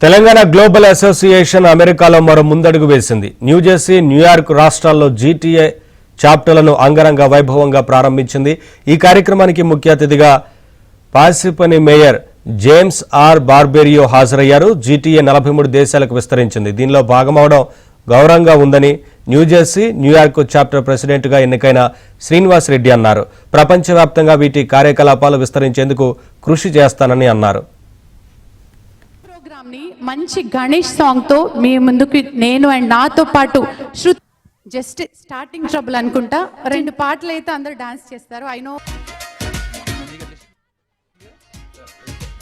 Telangana global association అమెరికాలో మరో ముందడుగు వేసింది. న్యూజెర్సీ, న్యూయార్క్ రాష్ట్రాల్లో జీటీఏ చాప్టర్లను అంగరంగ వైభవంగా ప్రారంభించింది. ఈ కార్యక్రమానికి ముఖ్య అతిథిగా పాసిపని మేయర్ జేమ్స్ ఆర్ బార్బెరియో హాజరయ్యారు. జీటీఏ 43 దేశాలకు విస్తరించింది. దీనిలో భాగమవడం గౌరవంగా ఉందని న్యూజెర్సీ, న్యూయార్క్ చాప్టర్ ప్రెసిడెంట్గా ఎన్నికైన శ్రీనివాస్ రెడ్డి అన్నారు. ప్రపంచవ్యాప్తంగా వీటి కార్యకలాపాలు విస్తరించేందుకు కృషి చేస్తానని అన్నారు. మంచి గణేష్ సాంగ్ తో మీ ముందుకు నేను అండ్ నాతో పాటు జస్ట్ స్టార్టింగ్ ట్రబుల్ అనుకుంటా 2 పాటలు అయితే అందరూ డాన్స్ చేస్తారు. ఐ నో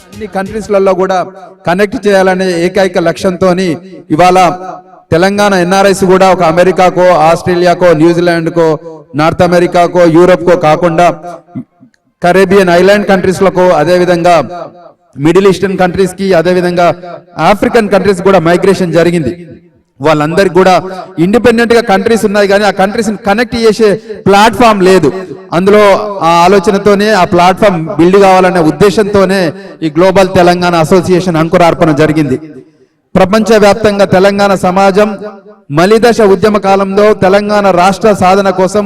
అన్ని కంట్రీస్లలో కూడా కనెక్ట్ చేయాలనే ఏకైక లక్ష్యంతో ఇవాళ తెలంగాణ ఎన్ఆర్ఐస్ కూడా ఒక అమెరికాకో, ఆస్ట్రేలియాకో, న్యూజిలాండ్కో, నార్త్ అమెరికాకో, యూరోప్కో కాకుండా కరేబియన్ ఐలాండ్ కంట్రీస్లకు, అదేవిధంగా మిడిల్ ఈస్టర్న్ కంట్రీస్ కి, అదేవిధంగా ఆఫ్రికన్ కంట్రీస్ కూడా మైగ్రేషన్ జరిగింది. వాళ్ళందరికి కూడా ఇండిపెండెంట్ గా కంట్రీస్ ఉన్నాయి, కానీ ఆ కంట్రీస్ కనెక్ట్ చేసే ప్లాట్ఫామ్ లేదు. అందులో ఆ ఆలోచనతోనే ఆ ప్లాట్ఫామ్ బిల్డ్ కావాలనే ఉద్దేశంతోనే ఈ గ్లోబల్ తెలంగాణ అసోసియేషన్ అంకురార్పణ జరిగింది. ప్రపంచవ్యాప్తంగా తెలంగాణ సమాజం మలిదశ ఉద్యమ కాలంలో తెలంగాణ రాష్ట్ర సాధన కోసం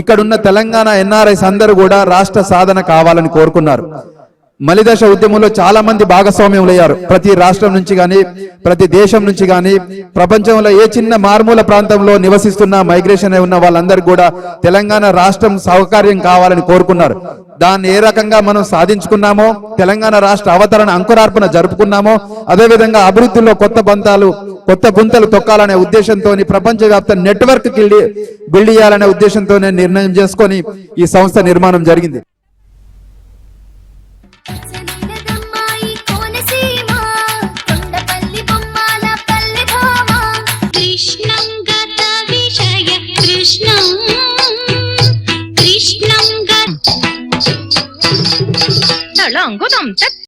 ఇక్కడున్న తెలంగాణ ఎన్ఆర్ఐస్ అందరూ కూడా రాష్ట్ర సాధన కావాలని కోరుకున్నారు. మలిదశ ఉద్యమంలో చాలా మంది భాగస్వామ్యం అయ్యారు. ప్రతి రాష్ట్రం నుంచి కానీ, ప్రతి దేశం నుంచి కానీ, ప్రపంచంలో ఏ చిన్న మారుమూల ప్రాంతంలో నివసిస్తున్న మైగ్రేషన్ ఉన్న వాళ్ళందరూ కూడా తెలంగాణ రాష్ట్రం సౌకర్యం కావాలని కోరుకున్నారు. దాన్ని ఏ రకంగా మనం సాధించుకున్నామో, తెలంగాణ రాష్ట్ర అవతరణ అంకురార్పణ జరుపుకున్నామో, అదేవిధంగా అభివృద్ధిలో కొత్త గుంతలు తొక్కాలనే ఉద్దేశంతో ప్రపంచవ్యాప్త నెట్వర్క్ బిల్డ్ చేయాలనే ఉద్దేశంతోనే నిర్ణయం చేసుకొని ఈ సంస్థ నిర్మాణం జరిగింది. కృష్ణం